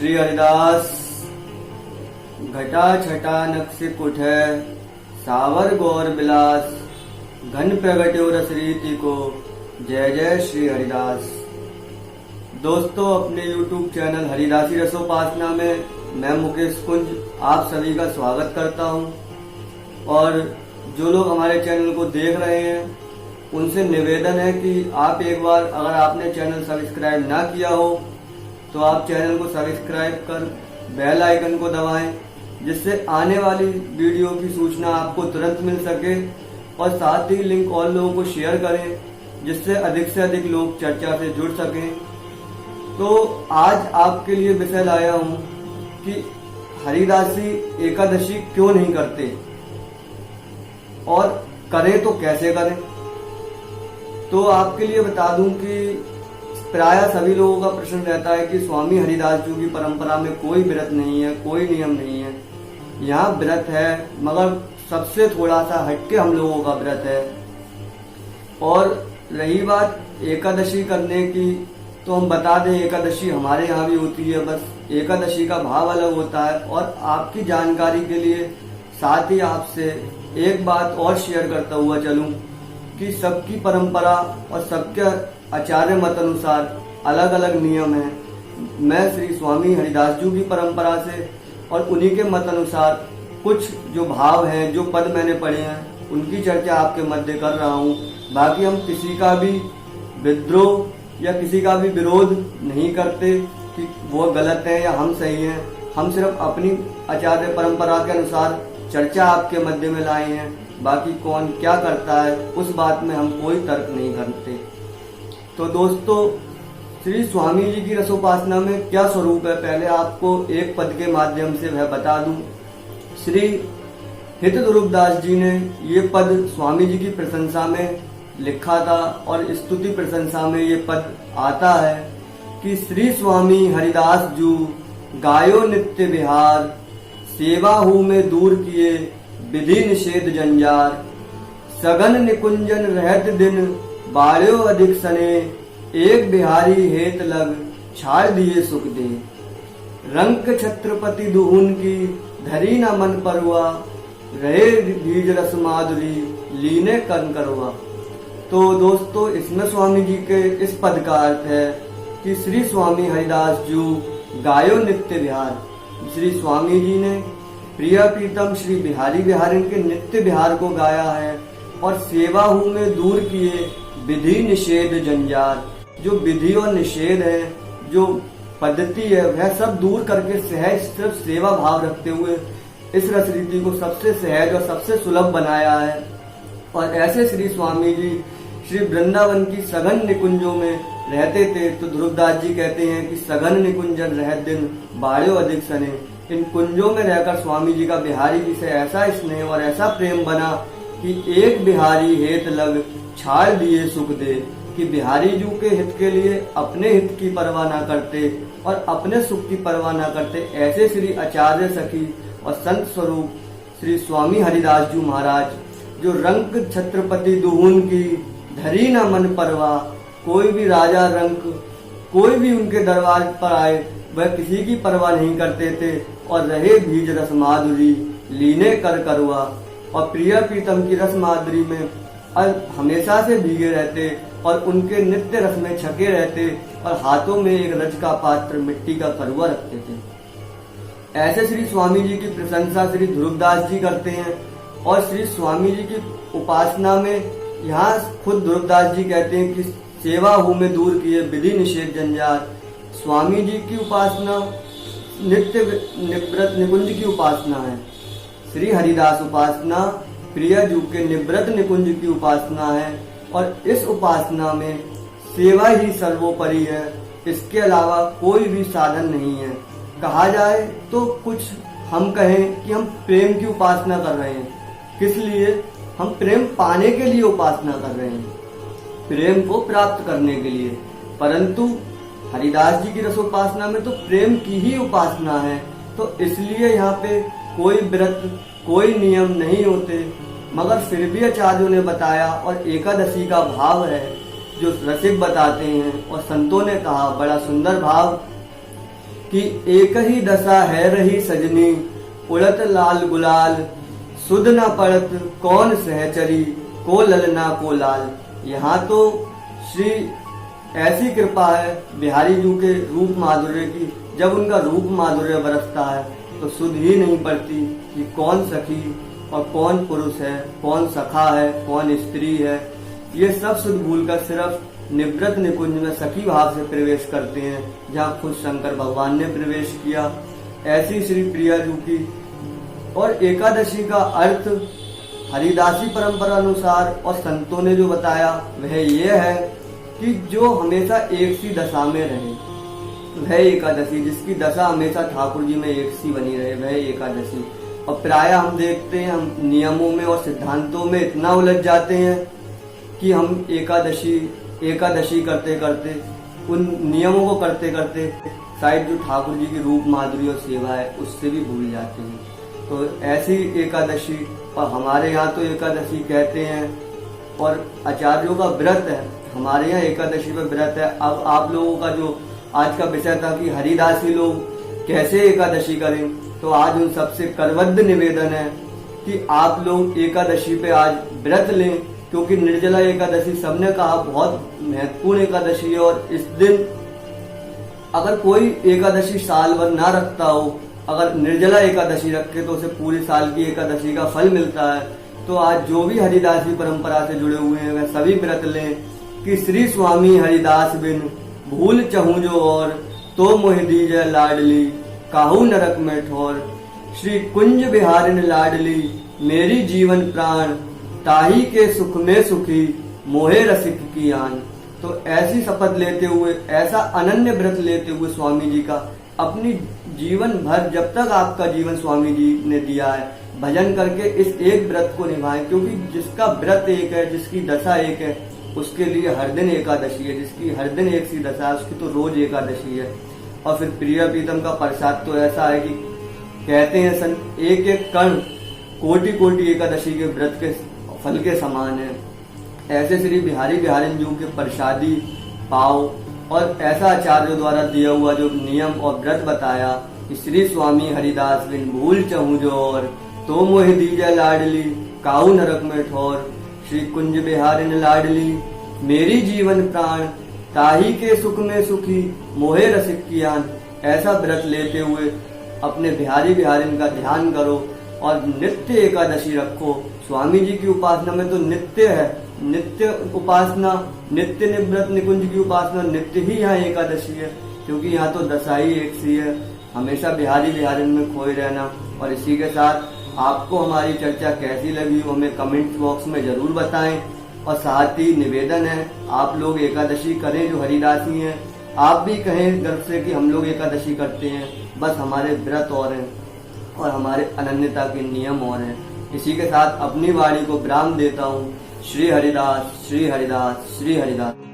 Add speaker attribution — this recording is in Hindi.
Speaker 1: श्री हरिदास घटा छटा नक्सिक उठे सावर गौर बिलास घन प्रगट्यो रस रीति को जय जय श्री हरिदास। दोस्तों, अपने YouTube चैनल हरिदासी रसोपासना में मैं मुकेश कुंज आप सभी का स्वागत करता हूं। और जो लोग हमारे चैनल को देख रहे हैं उनसे निवेदन है कि आप एक बार अगर आपने चैनल सब्सक्राइब ना किया हो तो आप चैनल को सब्सक्राइब कर बेल आइकन को दबाएं, जिससे आने वाली वीडियो की सूचना आपको तुरंत मिल सके। और साथ ही लिंक और लोगों को शेयर करें, जिससे अधिक लोग चर्चा से जुड़ सकें। तो आज आपके लिए विषय लाया हूं कि हरिदासी एकादशी क्यों नहीं करते और करें तो कैसे करें। तो आपके लिए बता दूं कि प्राय सभी लोगों का प्रश्न रहता है कि स्वामी हरिदास जी की परंपरा में कोई व्रत नहीं है, कोई नियम नहीं है। यहाँ व्रत है, मगर सबसे थोड़ा सा हटके हम लोगों का व्रत है। और रही बात एकादशी करने की, तो हम बता दें एकादशी हमारे यहाँ भी होती है, बस एकादशी का भाव अलग होता है। और आपकी जानकारी के लिए साथ ही आपसे एक बात और शेयर करता हुआ चलूं कि सबकी परंपरा और सबके आचार्य मत अनुसार अलग अलग नियम है। मैं श्री स्वामी हरिदास जी की परंपरा से और उन्हीं के मत अनुसार कुछ जो भाव हैं, जो पद मैंने पढ़े हैं, उनकी चर्चा आपके मध्य कर रहा हूँ। बाकी हम किसी का भी विद्रोह या किसी का भी विरोध नहीं करते कि वो गलत है या हम सही हैं। हम सिर्फ अपनी आचार्य परंपरा के अनुसार चर्चा आपके मध्य में लाए हैं। बाकी कौन क्या करता है उस बात में हम कोई तर्क नहीं करते। तो दोस्तों, श्री स्वामी जी की रसोपासना में क्या स्वरूप है, पहले आपको एक पद के माध्यम से वह बता दूं। श्री हित ध्रुवदास जी ने ये पद स्वामी जी की प्रशंसा में लिखा था और स्तुति प्रशंसा में ये पद आता है कि श्री स्वामी हरिदास जू गायो नित्य विहार, सेवा हूँ में दूर किए विधि निषेध जंजार, सघन निकुंजन रहत दिन बाड़्यो अधिक सने, एक बिहारी हेत लग छाड़ दिए सुख दे, रंक छत्रपति दुहुन की धरी न मन परवा, रहे बीज रस माधुरी लीने कन करवा। तो दोस्तों, इसमें स्वामी जी के इस पद का अर्थ है कि श्री स्वामी हरिदास जी गायो नित्य विहार। श्री स्वामी जी ने प्रिया प्रीतम श्री बिहारी बिहारिन के नित्य विहार को गाया है। और सेवा हूँ में दूर किए विधि निषेध जंजार, जो विधि और निषेध है, जो पद्धति है, वह सब दूर करके सहज सिर्फ सेवा भाव रखते हुए इस रस रीति को सबसे सहज और सबसे सुलभ बनाया है। और ऐसे श्री स्वामी जी श्री वृंदावन की सघन निकुंजों में रहते थे। तो ध्रुवदास जी कहते हैं कि सघन निकुंजन रहत दिन बाड़्यो अधिक सने। इन कुंजों में रहकर स्वामी जी का बिहारी जी से ऐसा स्नेह और ऐसा प्रेम बना कि एक बिहारी हेत लग छाड़ दिए सुख दे, कि बिहारी जी के हित के लिए अपने हित की परवाह ना करते और अपने सुख की परवाह ना करते, ऐसे श्री आचार्य सखी और संत स्वरूप श्री स्वामी हरिदास जी महाराज, जो रंक छत्रपति दुहुन की धरी न मन परवाह, कोई भी राजा रंक कोई भी उनके दरबार पर आए वह किसी की परवाह नहीं करते थे। और रहे बीज रस माधुरी लीने कर करवा, और प्रिया प्रीतम की रस माधुरी में हमेशा से भीगे रहते और उनके नित्य रस में छके रहते और हाथों में एक रज का पात्र मिट्टी का करुआ रखते थे। ऐसे श्री स्वामी जी की प्रशंसा श्री ध्रुवदास जी करते हैं। और श्री स्वामी जी की उपासना में यहाँ खुद ध्रुवदास जी कहते हैं कि सेवा हूँ में दूर किए विधि निषेध जंजार। स्वामी जी की उपासना नित्य निवृत निकुंज की उपासना है। श्री हरिदास उपासना प्रिया जी के निवृत निकुंज की उपासना है। और इस उपासना में सेवा ही सर्वोपरि है, इसके अलावा कोई भी साधन नहीं है। कहा जाए तो कुछ हम कहें कि हम प्रेम की उपासना कर रहे हैं। किस लिए? हम प्रेम पाने के लिए उपासना कर रहे हैं, प्रेम को प्राप्त करने के लिए। परंतु हरिदास जी की रसोपासना में तो प्रेम की ही उपासना है। तो इसलिए यहाँ पे कोई व्रत कोई नियम नहीं होते, मगर फिर भी आचार्यों ने बताया। और एकादशी का भाव है जो रसिक बताते हैं और संतों ने कहा, बड़ा सुंदर भाव कि एक ही दशा है रही सजनी, उड़त लाल गुलाल, सुध न पड़त कौन सहचरी, को ललना को लाल। यहाँ तो श्री ऐसी कृपा है बिहारी जी के रूप माधुर्य की, जब उनका रूप माधुर्य बरसता है तो सुध ही नहीं पड़ती कि कौन सखी और कौन पुरुष है, कौन सखा है, कौन स्त्री है। ये सब सुध भूलकर सिर्फ निवृत्त निकुंज में सखी भाव से प्रवेश करते हैं, जहाँ खुद शंकर भगवान ने प्रवेश किया। ऐसी श्री प्रिया जी की और एकादशी का अर्थ हरिदासी परंपरा अनुसार और संतों ने जो बताया वह ये है कि जो हमेशा एक सी दशा में रहे वह एकादशी, जिसकी दशा हमेशा ठाकुर जी में एक सी बनी रहे वह एकादशी। और प्राय हम देखते हैं हम नियमों में और सिद्धांतों में इतना उलझ जाते हैं कि हम एकादशी करते करते उन नियमों को करते करते शायद जो ठाकुर जी की रूप माधुरी और सेवा है उससे भी भूल जाते हैं। तो ऐसी एकादशी, और हमारे यहाँ तो एकादशी कहते हैं और आचार्यों का व्रत है, हमारे यहाँ एकादशी पर व्रत है। अब आप लोगों का जो आज का विषय था कि हरिदासी लोग कैसे एकादशी करें, तो आज उन सबसे करबद्ध निवेदन है कि आप लोग एकादशी पे आज व्रत लें, क्योंकि निर्जला एकादशी सबने कहा बहुत महत्वपूर्ण एकादशी है। और इस दिन अगर कोई एकादशी साल भर ना रखता हो, अगर निर्जला एकादशी रखे तो उसे पूरे साल की एकादशी का फल मिलता है। तो आज जो भी हरिदासी परंपरा से जुड़े हुए हैं वह सभी व्रत लें कि श्री स्वामी हरिदास बिन भूल चहूं जो और, तो मोह दीजय लाडली काहू नरक में ठोर। श्री कुंज बिहारिन लाडली मेरी जीवन प्राण, ताही के सुख में सुखी मोहे रसिक की आन। तो ऐसी शपथ लेते हुए, ऐसा अनन्य व्रत लेते हुए स्वामी जी का अपनी जीवन भर, जब तक आपका जीवन स्वामी जी ने दिया है, भजन करके इस एक व्रत को निभाएं। क्योंकि जिसका व्रत एक है, जिसकी दशा एक है, उसके लिए हर दिन एकादशी है। जिसकी हर दिन एक सी दशा है उसकी तो रोज एकादशी है। और फिर प्रिय प्रीतम का प्रसाद तो ऐसा है कि कहते हैं एक एक कण कोटि कोटि एकादशी के व्रत के फल के समान है। ऐसे श्री बिहारी बिहारिन जी के प्रसादी पाओ। और ऐसा आचार्य द्वारा दिया हुआ जो नियम और व्रत बताया कि श्री स्वामी हरिदास बिन भूल चहूं जो और, तो मोह दीजय लाडली काऊ नरक में ठोर। श्री कुंज बिहारिन लाडली मेरी जीवन प्राण, ताही के सुख में सुखी मोहे रसिक की आन। ऐसा व्रत लेते हुए अपने बिहारी बिहारिन का ध्यान करो और नित्य एकादशी रखो। स्वामी जी की उपासना में तो नित्य है, नित्य उपासना, नित्य निवृत्त निकुंज की उपासना, नित्य ही यहाँ एकादशी है। क्योंकि यहाँ तो दशा ही एक सी है, हमेशा बिहारी बिहारिन में खोए रहना। और इसी के साथ आपको हमारी चर्चा कैसी लगी वो हमें कमेंट बॉक्स में जरूर बताएं। और साथ ही निवेदन है आप लोग एकादशी करें जो हरिदासी हैं। आप भी कहें गर्व से कि हम लोग एकादशी करते हैं, बस हमारे व्रत और हैं और हमारे अनन्यता के नियम और हैं। इसी के साथ अपनी वाणी को विराम देता हूँ। श्री हरिदास, श्री हरिदास, श्री हरिदास।